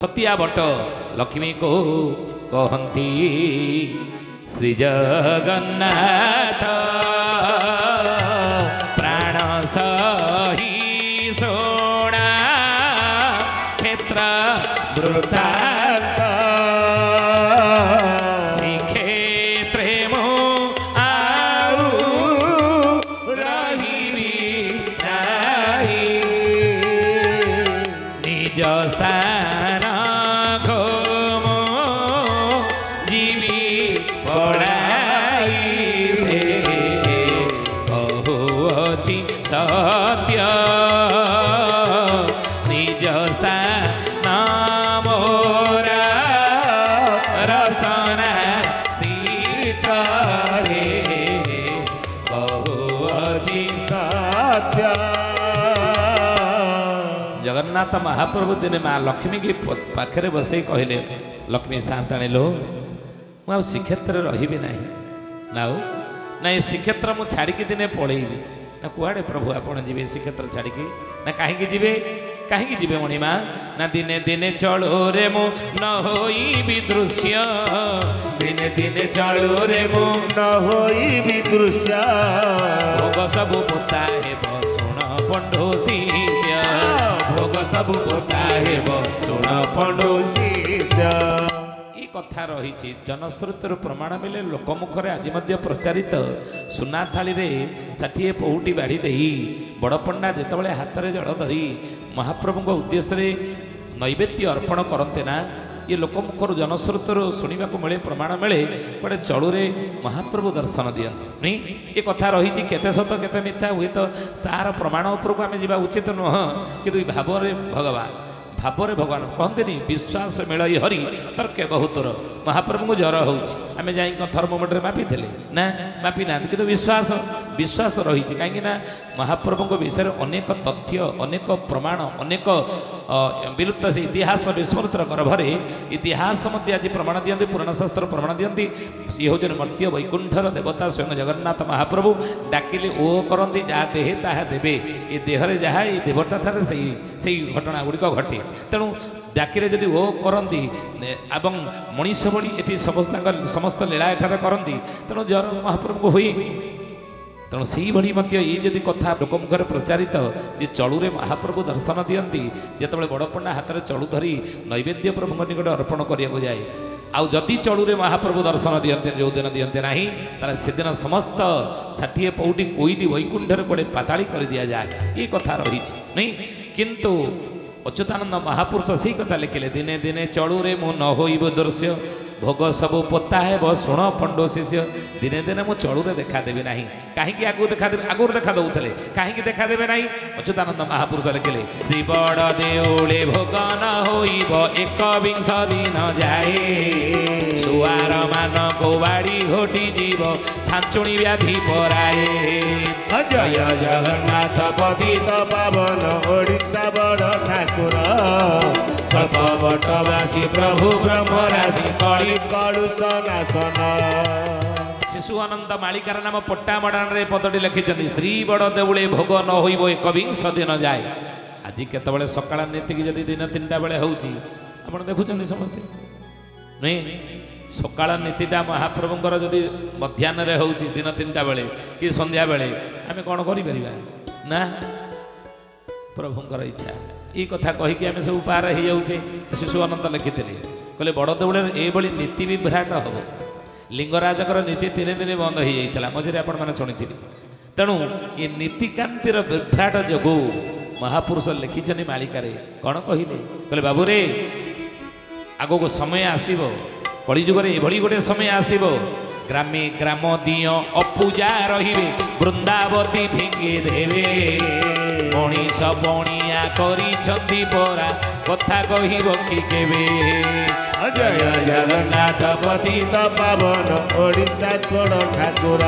छतिया बट लक्ष्मी को कहती श्री जगन्नाथ प्राण सही सोना क्षेत्र वृतांत श्रीक्षेत्रे मो आउ रहिबी नाही निज स्थान को मो जीवी पढ़ाई से कहुअछि सत्य निज स्थान मोरा रसना स्थित रे कहुअछि सत्य। जगन्नाथ महाप्रभु दिने माँ लक्ष्मी की पाखरे बसई कहले लक्ष्मी सांताणी लो मु श्रीक्षेत्र रही ना ना ये श्रीक्षेत्र मु छाड़ी दिने पलैबी ना कुआड़े प्रभु आपण जी श्रीक्षेत्र छाड़ी ना कहीं जी कहीं जी मणिमा ना दिने दिने चलो रे मु न होई दृश्य दिने दिने चलो रे मु न होई दृश्य भोग सबु पोता हेब सुण पंडो शिष्य भोग सबु पोता हेब सुण पंडो शिष्य। कथा रही जनश्रुति प्रमाण मिले लोकमुखरे आज प्रचारित सुना थाली रे 60 पहुटी बाढ़ी दे बड़पंडा जिते हाथ में जल धरी महाप्रभु उद्देश्य नैवेद्य अर्पण करते ना ये लोकमुखर जनश्रुतिर शुणा मिले प्रमाण मिले गोटे चलुरे महाप्रभु दर्शन दियंती ये कथा रही केते सत केते मिथ्या हुए तो तार प्रमाण उपरको आम जा उचित नुह कि भाव भगवान भाव भगवान कहते विश्वास मेलई हरि तर्क बहुतर महाप्रभु को ज्वर होमें जा थर्मोमीटर मापी ना मापी ना कि विश्वास विश्वास रही कहीं महाप्रभु विषय अनेक तथ्य अनेक प्रमाण अनेक विलुप्त से इतिहास विस्मृतर गर्भरे इतिहास आज प्रमाण दियंती पुराण शास्त्र प्रमाण दियंती सी हूँ मर्त्य वैकुंठर देवता स्वयं जगन्नाथ महाप्रभु डाकिले ओ करती जहाँ देहे ताहा देवे ये देहरे जहाँ ये देवता थारे से घटना गुड़िक घटे तेणु डाकिले जदि ओ करती एवं मनीष भली ये समस्त लीला एठारे करती तेणु जर महाप्रभु हुए तेणु से भली ये जदि कथा लोकमुखर प्रचारित जे चलुरे महाप्रभु दर्शन दियंती जिते बड़पंडा हाथ में चलु धरी नैवेद्य प्रभु निकट अर्पण करने जाए आउ जदि चलुरे महाप्रभु दर्शन दियंते जो दिन दियंते नहीं ताले से दिन समस्त 60 पौटी कोईली वैकुंठर गोटे पाताली कर दिया जाए ये कथा रही नहीं किंतु अच्युतानंद महापुरुष से कथा लिखिले दिने दिने चलुरे मु न होइब दृश्य भोग सबू पोता है शुण पंडो शिष्य दिने दिने मु चलुरे देखा देवी ना कहीं आगू देखा देवे आगुरी देखा दौले कहीं देखा देवे ना अच्युतानंद महापुरुष लिखिले श्री बड़ देउले भोग न होइब 21 दिन जाए सुआर मान को बाड़ी घोटी जीव छांचुणी व्याधि पराए जय जगन्नाथ पतित पावन ओडिशा बड़ ठाकुर कल्पवटवासी प्रभु ब्रह्मराशि कଳି कलुषनाशन। शिशु आनंद मालिकार नाम पट्टा मडान रे पदटी लिखिं श्री बड़ देउले भोग न होइब 21 दिन जाए आज केतबेले सकाळ नीति की जदि दिन 3टा बेले होउची आपण देखुचंदी समस्ते नहीं सकाळ नीतिटा महाप्रभुंकर जदि मध्याह्न रे होउची दिन 3टा बेले कि संध्या बेले आमे कोन करि परिबा ना प्रभुंकर इच्छा ये कथा कहीकि आम सब पार हो जाऊे शिशु अनंत लिखिते कहले बड़ देउले ये नीति विभ्राट हम लिंगराजकर नीति 3 दिन बंद हो जाता मझे आपण मैंने शुणी तेणु ये नीतिकांतिर विभ्राट जोगु महापुरुष लिखिं मालिकार कौन कहले कहले बाबू रे आगो को समय आसब कलिजुगे ये गोटे समय आसब ग्रामे ग्राम दिय अपूजा रहिबे वृंदावती फिंगे देवे मनीष बणिया करी परा कथा कहिब कि केबे जय जगन्नाथ पतित पावन ओडिशा बड़ ठाकुर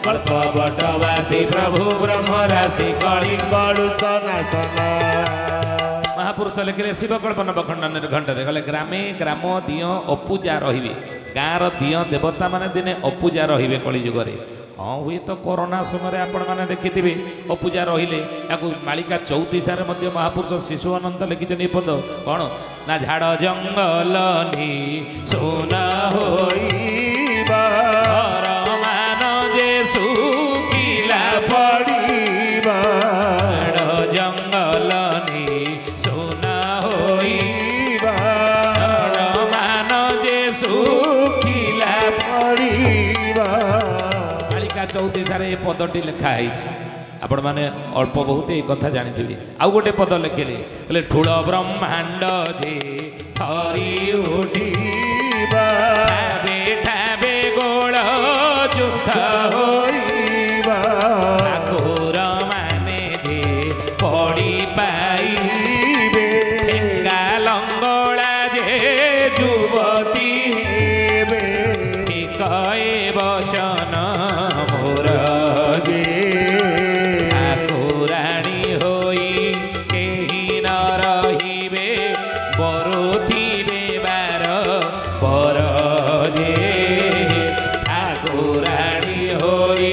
कल्पवटवासी प्रभु ब्रह्मराशि कଳି कलुषनाशन। महापुरुष लिखिले शिवकल्प नवखंडन घंटे कहले ग्रामे ग्राम दिय अपूजा रहिबे गाँर दिय देवता माने दिने अपूजा रहिबे कलिजुगरे हाँ हुए तो कोरोना समय आपण मैंने देखिथिबे अपूजा रहिले याकू मालिका चौतीसारे मध्य महापुरुष शिशु अनंत लिखिछन निपद कौन ना झाड़ जंगल नी सोना होइबा घर मान जे सुखिला पड़िबा झाड़ जंगल नी सोना होइबा घर मान जे सुखिला पड़िबा मालिका चौतीसारे पदटी लिखा है आपण माने अल्प बहुत ये कथा जानी आउ गोटे पद लिखिले ठूल ब्रह्मांड जे थरी उठिबा ठाबे ठाबे गोल जुथ होइबा ठाकुर माने जे पड़ी पाइबे ठेंगा लंगड़ा जे जुवती हेबे ठीक ए वचन मोर जे ठाकुराणी होई केही न रहिबे बरुथिबे बार पर जे ठाकुराणी होई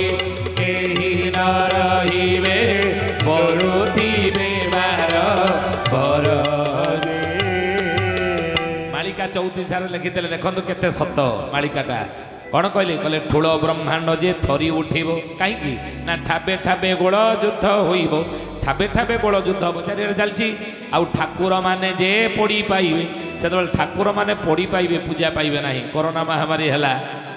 केही न रहिबे बरुथिबे बार पर जे मालिका चौतीसारे लिखिदेले देखंतु केते सत मालिकाटा कौन कहले कहले ठूल ब्रह्मांड जे थरी उठिब कहीं ना ठाबे ठाबे गोल युद्ध होइब ठाबे ठाबे गोल युद्ध हम चारिड़े चलती आउ ठाकुर माने जे पड़ी पाइबे से ठाकुर माने पड़ी पाइबे पूजा पाइबे ना कोरोना महामारी है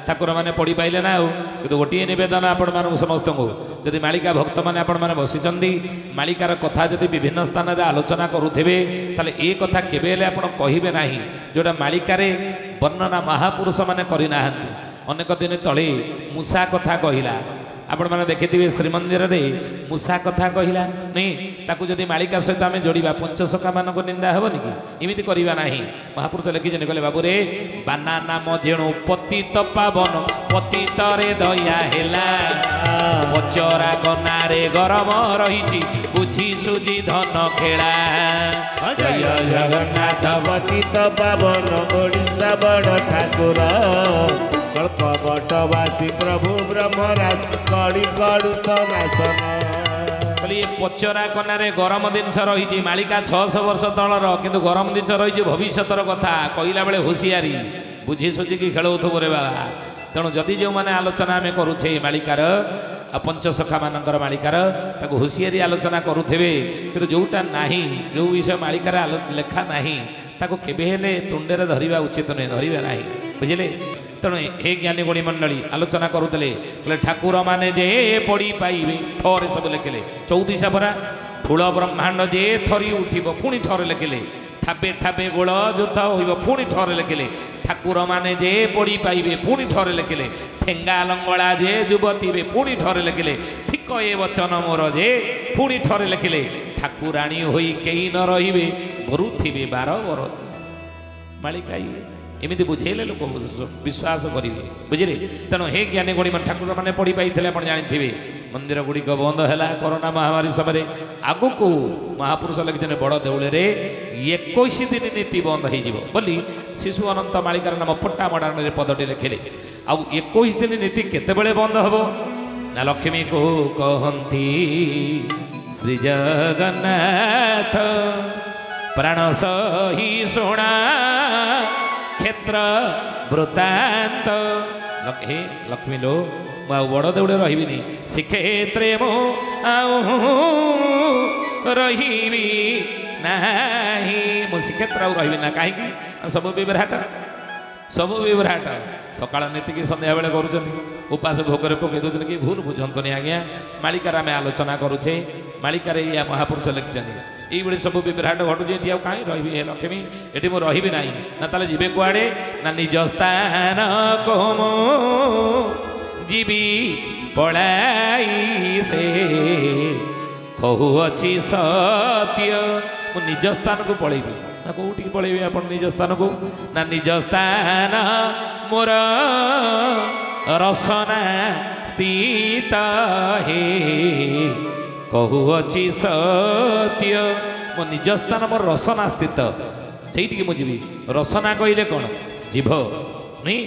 ठाकुर माने पड़ी पाइले ना कि गोटे नवेदन आपण मान समस्त को जदि मालिका भक्त मैंने आपण मैंने बसिचंदी मालिकार कथा जदि विभिन्न स्थान में आलोचना करुथे ताले ए कथा केबे हेले आपण कहिबे नाही जोटा मालिकारे वर्णना महापुरुष माने करि नाहंती अनेक दिन तले मूषा कथा कहला आपण मैंने देखिथिबे श्रीमंदिर रे मूषा कथा कहला नहीं ताकू जदि मालिका सहित आम जोड़ा पंचसखा मान निंदा हेबनी कि इमिति करिबा नाही महापुरुष लिखिछन कहले बाबू रे बाना नाम जेणु पतित पावन पतित रे दया हेला पचरा कनारे गरम रहिछि बुझी सुझी धन खेला जय जगन्नाथ पतित पावन ओडिशा बड़ ठाकुर कल्पवटवासी प्रभु ब्रह्मराज कड़ी कड़ू सनासन ये पचरा कनारे गरम जिनस रही मालिका 600 वर्ष तलर किंतु गरम जिनस रही भविष्यतर कथा कहला बेले होशियारी बुझी सुझिकी खेलुथबो रे बाबा तेणु जदि जो मैंने आलोचना आम करुचे मालिकार पंचसखा मानकर मालिकार ताको होशियारी आलोचना करुथे कि जोटा नाही जो विषय मालिकार लेखा नाही ताको केबे हेले तुंडेर धरिबा उचित नहीं धरिबे नाही बुझिले तेणु हे ज्ञानी गुणी मंडली आलोचना करुले ठाकुर माने जे पड़ी पाइबे थरे सब लिखिले 34 परा ठूल ब्रह्मांड जे थरी उठिब पुणी थरे लिखिले ठाबे ठाबे गोल युद्ध होइब पुणी थरे लिखिले ठाकुर माने जे पड़ी पाइबे पुणी थरे लिखिले ठेंगा लंगड़ा जे युवती पुणी थरे लिखिले ठीक ए वचन मोर जे पुणी थरे लिखिले ठाकुराणी होई केही न रहिबे भरुथिबे 12 बरस मालिका एमती बुझेले लोक विश्वास करेंगे बुझे तेणु हे ज्ञानी गुणी मन ठाकुर मैंने पढ़ी पाई आप जानी मंदिर गुड़िक बंद है कोरोना महामारी समय आगु को महापुरुष लिखिन बड़ देउले 21 दिन नीति बंद हो शिशु अनंत मालिकार नाम पट्टा मडान पदटी लिखिले आउ 21 दिन नीति केतेबेले बंद हम ना लक्ष्मी को कहती श्री जगन्नाथ प्राण सही शुणा क्षेत्र वृत्तांत हे लक्ष्मी लो मु बड़ देउड़े रही श्रीक्षेत्रे मु रही नाही मु श्रीक्षेत्र रही ना कहीं सब विभ्राट सकाळ नीति की संध्या बेले करूँ उपास भोग पकई दूसरे कि भूल बुझंतनी आज्ञा मालिकार आम आलोचना करुचे मालिकार या महापुरुष लिखिं ये सब विभ्राट घटुचे ये कहीं रही लक्ष्मी ये मुझे रही ना ना ताले जीवे कुआड़े ना निज स्थान को जीवी पड़ाई से कहूँची सत्य मु निज स्थान को पलैबी ना कौटी पलैबी आप निज स्थान को ना निज स्थान मोर रसना स्थित हे कहूँची सत्य मो निज स्थान मोर रसना स्थित से मुझे रसना कहले कौन जीभ नहीं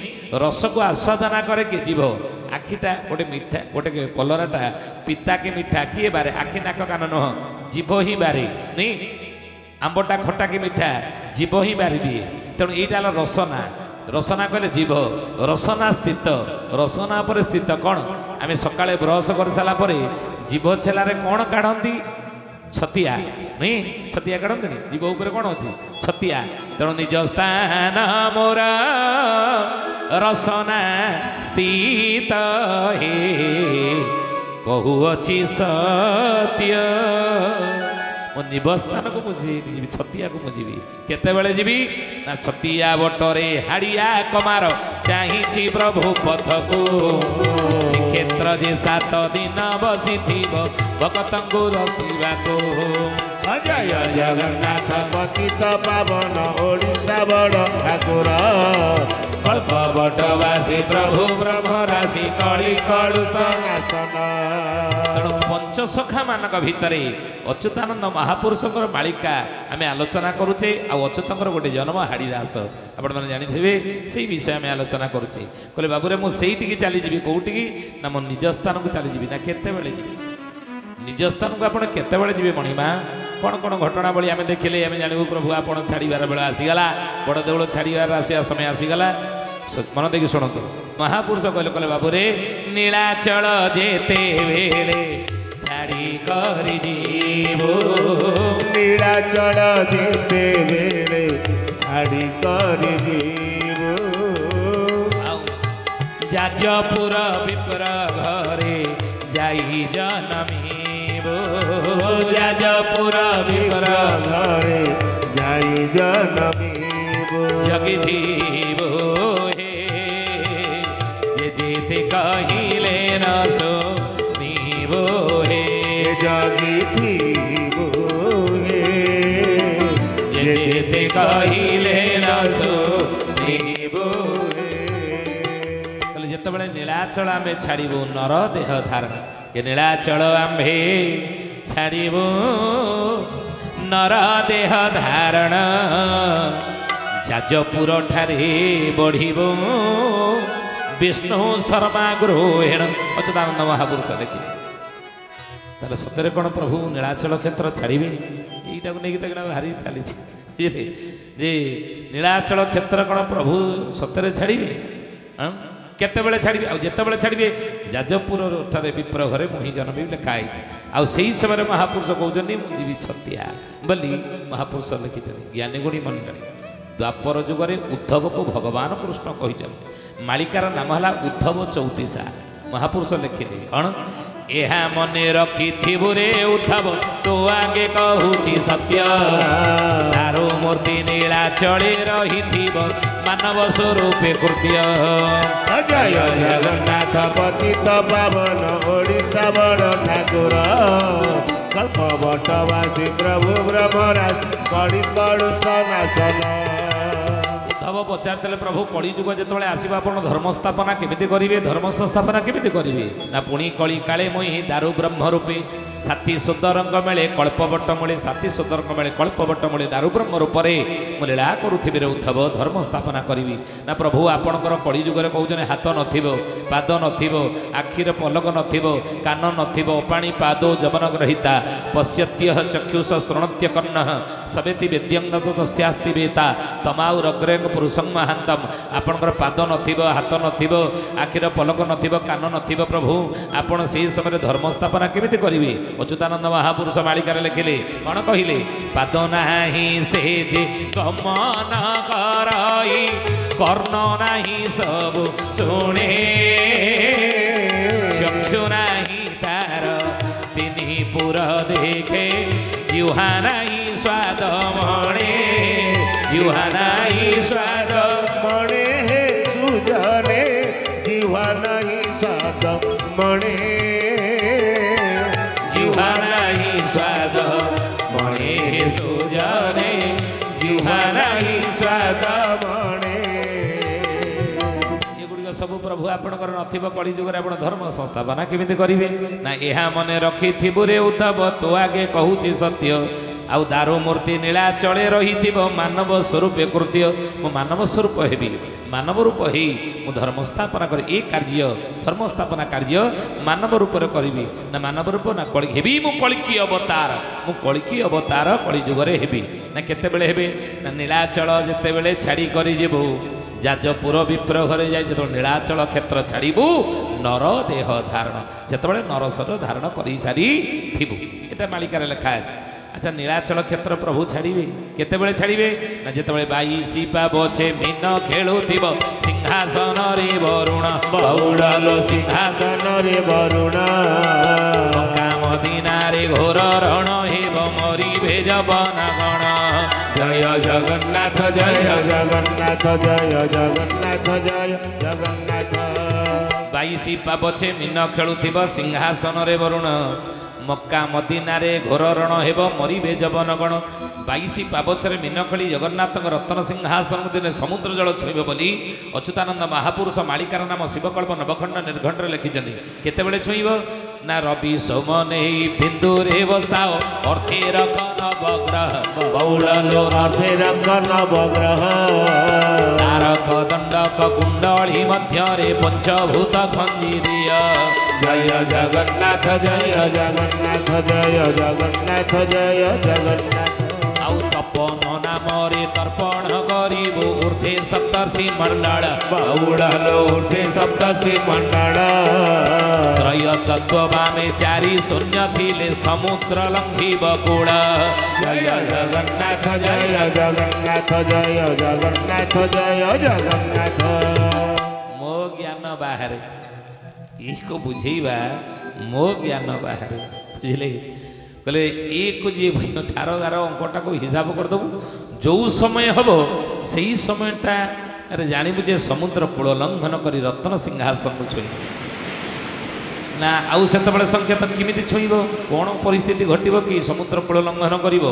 रस को आस्वादना करे कि जीभ ଆଖିଟା ଗୋଟେ ମିଠା ଗୋଟେ କଲରାଟା ପିତା କି ମିଠା କିଏ ବାରେ ଆଖି ନାକ କାନ ନୁହଁ ଜୀବ ହିଁ ବାରେ ନି ଆମ୍ବଟା ଖଟା କି ମିଠା ଜୀବ ହିଁ ବାରି ଦିଏ ତେଣୁ ଏଇଟା ହେଲା ରସନା ରସନା କହିଲେ ଜୀବ ରସନା ସ୍ଥିତ ରସନା ଉପରେ ସ୍ଥିତ କ'ଣ ଆମେ ସକାଳେ ବ୍ରଶ କରିସାରିଲା ପରେ ଜୀବ ଛେଲାରେ କ'ଣ କାଢ଼ନ୍ତି ଛତିଆ ନାଇଁ ଛତିଆ କାଢ଼ନ୍ତିନି ଜୀବ ଉପରେ କ'ଣ ଅଛି ଛତିଆ ତେଣୁ ନିଜ ସ୍ଥାନ ମୋର ରସନା ସ୍ଥିତ ହେ କହୁଅଛି ସତ୍ୟ ମୋ ନିବସ୍ଥାନକୁ ମୁଁ ଯିବି ଛତିଆକୁ ମୁଁ ଯିବି କେତେବେଳେ ଯିବି ନା ଛତିଆ ବଟରେ ହାଡ଼ିଆ କମାର ଚାହିଁଛି ପ୍ରଭୁ ପଥକୁ ଶ୍ରୀକ୍ଷେତ୍ର ଯେ 7 ଦିନ ବସିଥିବ ଭକ୍ତଙ୍କୁ ରସିବାକୁ ଜୟ ଜଗନ୍ନାଥ ପତିତ ପାବନ ଓଡ଼ିଶା ବଡ଼ ଠାକୁର କଳ୍ପ ବଟବାସୀ ପ୍ରଭୁ ବ୍ରହ୍ମରାଶି କଳି କଳୁ ସନାତନ ତେଣୁ ପଞ୍ଚସଖା ମାନଙ୍କ ଭିତରେ ଅଚ୍ୟୁତାନନ୍ଦ ମହାପୁରୁଷଙ୍କର ମାଳିକା ଆମେ ଆଲୋଚନା କରୁଛେ ଆଉ ଅଚ୍ୟୁତଙ୍କର ଗୋଟେ ଜନ୍ମ ହାଡ଼ିଦାସ ଆପଣମାନେ ଜାଣିଥିବେ ସେଇ ବିଷୟ ଆମେ ଆଲୋଚନା କରୁଛେ କହିଲେ ବାବୁରେ ମୁଁ ସେଇଠିକି ଚାଲିଯିବି କୋଉଠିକି ନା ମୋ ନିଜ ସ୍ଥାନକୁ ଚାଲିଯିବି ନା କେତେବେଳେ ଯିବି ନିଜ ସ୍ଥାନକୁ ଆପଣ କେତେବେଳେ ଯିବେ ମଣିମା କ'ଣ କ'ଣ ଘଟଣାବଳୀ ଆମେ ଦେଖିଲେ ଆମେ ଜାଣିବୁ ପ୍ରଭୁ ଆପଣ ଛାଡ଼ିବାର ବେଳ ଆସିଗଲା ବଡ଼ ଦେଉଳ ଛାଡ଼ିବାର ଆସିବା ସମୟ ଆସିଗଲା ମନ ଦେଇକି ଶୁଣନ୍ତୁ ମହାପୁରୁଷ କହିଲେ ବାବୁରେ ନୀଳାଚଳ ଯେତେବେଳେ ଛାଡ଼ି କରି ଯିବୁ ନୀଳାଚଳ ଯେତେବେଳେ ଛାଡ଼ି କରି ଯିବୁ ଆଉ ଯାଜପୁର ବିପ୍ର ଘରେ ଯାଇ ଜନମିବୁ ଯାଜପୁର ବିପ୍ର ଘରେ ଯାଇ ଜନମିବୁ ଜଗିଥିବୁ ହେ ଯେ ଯେତେ କହିଲେ ନ ଶୁଣିବୁ ହେ ଜଗିଥିବୁ ହେ ଯେ ଯେତେ କହିଲେ ନ ଶୁଣିବୁ କହିଲେ ଯେତେବେଳେ ନୀଳାଚଳ ଆମେ ଛାଡ଼ିବୁ ନର ଦେହ ଧାରଣ କି ନୀଳାଚଳ ଆମ୍ଭେ ଛାଡ଼ିବୁ ନର ଦେହ ଧାରଣ ଯାଜପୁର ଠାରେ ବଢ଼ିବୁ ବିଷ୍ଣୁ ଶର୍ମା ଗୃହେଣ ଅଚ୍ୟୁତାନନ୍ଦ ମହାପୁରୁଷ ଦେଖି ତାହେଲେ ସତରେ କ'ଣ ପ୍ରଭୁ ନୀଳାଚଳ କ୍ଷେତ୍ର ଛାଡ଼ିବେ ଏଇଟାକୁ ନେଇକି ତ ଭାରି ଚାଲିଛି ବୁଝିଲେ ଯେ ନୀଳାଚଳ କ୍ଷେତ୍ର କ'ଣ ପ୍ରଭୁ ସତରେ ଛାଡ଼ିବେ କେତେବେଳେ ଛାଡ଼ିବେ ଆଉ ଯେତେବେଳେ ଛାଡ଼ିବେ ଯାଜପୁର ଠାରେ ବିପ୍ର ଘରେ ମୁଁ ହିଁ ଜନ୍ମିବି ଲେଖା ହେଇଛି ଆଉ ସେହି ସମୟରେ ମହାପୁରୁଷ କହୁଛନ୍ତି ମୁଁ ଯିବି ଛତିଆ ବୋଲି ମହାପୁରୁଷ ଲେଖିଛନ୍ତି ଜ୍ଞାନୀ ଗୁଣୀ ମଣ୍ଡଳୀ ଦ୍ୱାପର ଯୁଗରେ ଉଦ୍ଧବକୁ ଭଗବାନ କୃଷ୍ଣ କହିଛନ୍ତି ମାଳିକାର ନାମ ହେଲା ଉଦ୍ଧବ ଚୌତିଶା ମହାପୁରୁଷ ଲେଖିଲେ କ'ଣ ଏହା ମନେ ରଖିଥିବୁ ରେ ଉଦ୍ଧବ ତୁ ଆଗେ କହୁଛି ସତ୍ୟ ତାରୁ ମୂର୍ତ୍ତି ନୀଳାଚଳେ ରହିଥିବ ମାନବ ସ୍ୱରୂପେ କୃତ୍ୟ ଜୟ ଜଗନ୍ନାଥ ପତିତ ପାବନ ଓଡ଼ିଶା ବଡ଼ ଠାକୁର କଳ୍ପ ବଟବାସୀ ପ୍ରଭୁ ବ୍ରହ୍ମରାଶି କଳି କଳୁ ସନାସନ ଉଦ୍ଧବ ପଚାରିଥିଲେ ପ୍ରଭୁ କଳିଯୁଗ ଯେତେବେଳେ ଆସିବ ଆପଣ ଧର୍ମ ସ୍ଥାପନା କେମିତି କରିବେ ଧର୍ମ ସଂସ୍ଥାପନା କେମିତି କରିବେ ନା ପୁଣି କଳି କାଳେ ମୁଇଁ ଦାରୁ ବ୍ରହ୍ମ ରୂପେ ସାଥୀ ସୁନ୍ଦରଙ୍କ ମେଳେ କଳ୍ପବଟ ମୂଳେ ସାଥୀ ସୁନ୍ଦରଙ୍କ ମେଳେ କଳ୍ପବଟ ମୂଳେ ଦାରୁ ବ୍ରହ୍ମ ରୂପରେ ମୁଁ ଲୀଳା କରୁଥିବି ରେ ଉଦ୍ଧବ ଧର୍ମ ସ୍ଥାପନା କରିବି ନା ପ୍ରଭୁ ଆପଣଙ୍କର କଳିଯୁଗରେ କହୁଛନ୍ତି ହାତ ନଥିବ ପାଦ ନଥିବ ଆଖିର ପଲକ ନଥିବ କାନ ନଥିବ ଅପାଣି ପାଦ ଯବନ ଗ୍ରହିତା ପଶ୍ୟତ୍ୟ ଚକ୍ଷୁଷ ଶୃଣତ୍ୟ କର୍ଣ୍ଣ ସବେତି ବେଦ୍ୟଙ୍ଗ ତସ୍ୟାସ୍ତି ବେତା ତମାଉ ରଗ୍ରେଙ୍ଗ ପୁରୁଷଂ ମହାନ୍ତମ ଆପଣଙ୍କର ପାଦ ନଥିବ ହାତ ନଥିବ ଆଖିର ପଲକ ନଥିବ କାନ ନଥିବ ପ୍ରଭୁ ଆପଣ ସେହି ସମୟରେ ଧର୍ମ ସ୍ଥାପନା କେମିତି କରିବେ ଅଚ୍ୟୁତାନନ୍ଦ ମହାପୁରୁଷ ମାଳିକାରେ ଲେଖିଲେ କ'ଣ କହିଲେ ପାଦ ନାହିଁ ସେ ଯେ ଗମନ କରଇ କର୍ଣ୍ଣ ନାହିଁ ସବୁ ଶୁଣେ ଚକ୍ଷୁ ନାହିଁ ତାର ତିନି ପୁର ଦେଖେ ଜିହ୍ୱା ନାହିଁ ସ୍ୱାଦ ମଣେ ଜିହ୍ୱା ନାହିଁ ସ୍ୱାଦ ମଣେ ସୁଜନେ ଜିହ୍ୱା ନାହିଁ ସ୍ୱାଦ ମଣେ ଜିହ୍ୱା ନାହିଁ ସ୍ୱାଦ ମଣେ ସୁଜନେ ଜିହ୍ୱା ନାହିଁ ସ୍ୱାଦ ମଣେ ଏଗୁଡ଼ିକ ସବୁ ପ୍ରଭୁ ଆପଣଙ୍କର ନଥିବ କଳିଯୁଗରେ ଆପଣ ଧର୍ମ ସଂସ୍ଥାପନା କେମିତି କରିବେ ନା ଏହା ମନେ ରଖିଥିବୁ ରେ ଉଦ୍ଧବ ତୁ ଆଗେ କହୁଛି ସତ୍ୟ ଆଉ ଦାରୁ ମୂର୍ତ୍ତି ନୀଳାଚଳେ ରହିଥିବ ମାନବ ସ୍ୱରୂପେ କୃତ୍ୟ ମୁଁ ମାନବ ସ୍ୱରୂପ ହେବି ମାନବ ରୂପ ହେଇ ମୁଁ ଧର୍ମ ସ୍ଥାପନା କରି ଏ କାର୍ଯ୍ୟ ଧର୍ମ ସ୍ଥାପନା କାର୍ଯ୍ୟ ମାନବ ରୂପରେ କରିବି ନା ମାନବ ରୂପ ନା କଳି ହେବି ମୁଁ କଳିକି ଅବତାର ମୁଁ କଳିକି ଅବତାର କଳି ଯୁଗରେ ହେବି ନା କେତେବେଳେ ହେବେ ନା ନୀଳାଚଳ ଯେତେବେଳେ ଛାଡ଼ି କରି ଯିବୁ ଯାଜପୁର ବିପ୍ର ଘରେ ଯାଇ ଯେତେବେଳେ ନୀଳାଚଳ କ୍ଷେତ୍ର ଛାଡ଼ିବୁ ନର ଦେହ ଧାରଣ ସେତେବେଳେ ନର ଶରୀର ଧାରଣ କରିସାରିଥିବୁ ଏଟା ମାଳିକାରେ ଲେଖା ଅଛି আচ্ছা নীলাচল ক্ষেত্র প্রভু ছাড়িবে কেতবে ছাড়িবে না যেতবে 22 পাবছে মিন খেলুথিব সিংহাসনরে বরুণ বাউড়ালো সিংহাসনরে বরুণ মদিনারে ঘোর রণ হেব মরিবে যবনা গণ জয় জগন্নাথ জয় জগন্নাথ জয় জগন্নাথ জয় জগন্নাথ 22 পাবছে মিন খেলুথিব সিংহাসনরে বরুণ মক্কা মদিনারে ঘোর রণ হেব মরিবে যবন গণ 22 পাবছরে মিনখଳି ଜଗନ୍ନାଥଙ୍କ ରତ୍ନ ସିଂହାସନ ଦିନେ ସମୁଦ୍ର ଜଳ ଛୁଇଁବ ବୋଲି ଅଚ୍ୟୁତାନନ୍ଦ ମହାପୁରୁଷ ମାଳିକାର ନାମ ଶିବକଳ୍ପ ନବଖଣ୍ଡ ନିର୍ଘଣ୍ଟରେ ଲେଖିଛନ୍ତି କେତେବେଳେ ଛୁଇଁବ ନା ରବି ସୋମ ନେଇ ବିନ୍ଦୁରେ ବସାଅ ଅର୍ଥେର ନବଗ୍ରହ ବଉଳଲୋ ଅର୍ଥେର ନବଗ୍ରହ ତାରକ ଦଣ୍ଡକ କୁଣ୍ଡଳୀ ମଧ୍ୟରେ ପଞ୍ଚଭୂତ ଖଞ୍ଜି ଦିଅ ଜୟ ଜଗନ୍ନାଥ ଜୟ ଜଗନ୍ନାଥ ଜୟ ଜଗନ୍ନାଥ ଜୟ ଜଗନ୍ନାଥ ଆଉ ତପନ ନାମରେ ତର୍ପଣ କରିବୁ ଊର୍ଦ୍ଧ୍ୱେ ସପ୍ତର୍ଷି ମଣ୍ଡଳ ବାଉଳଲୋ ଊର୍ଦ୍ଧ୍ୱେ ସପ୍ତର୍ଷି ମଣ୍ଡଳ ତ୍ରୟ ତତ୍ତ୍ୱ ବାମେ ଚାରି ଶୂନ୍ୟ ଥିଲେ ସମୁଦ୍ର ଲଙ୍ଘିବ କୂଳ ଜୟ ଜଗନ୍ନାଥ ଜୟ ଜଗନ୍ନାଥ ଜୟ ଜଗନ୍ନାଥ ଜୟ ଜଗନ୍ନାଥ ମୋ ଜ୍ଞାନ ବାହାରେ ଏକୁ ବୁଝେଇବା ମୋ ଜ୍ଞାନ ବାହାରେ ବୁଝିଲେ କହିଲେ ଏକ ଯିଏ ଠାର ଗାର ଅଙ୍କଟାକୁ ହିସାବ କରିଦେବୁ ଯେଉଁ ସମୟ ହେବ ସେଇ ସମୟଟାରେ ଜାଣିବୁ ଯେ ସମୁଦ୍ର କୂଳ ଲଙ୍ଘନ କରି ରତ୍ନ ସିଂହାସନକୁ ଛୁଇଁବ ନା ଆଉ ସେତେବେଳେ ସଂକେତ କେମିତି ଛୁଇଁବ କ'ଣ ପରିସ୍ଥିତି ଘଟିବ କି ସମୁଦ୍ର କୂଳ ଲଙ୍ଘନ କରିବ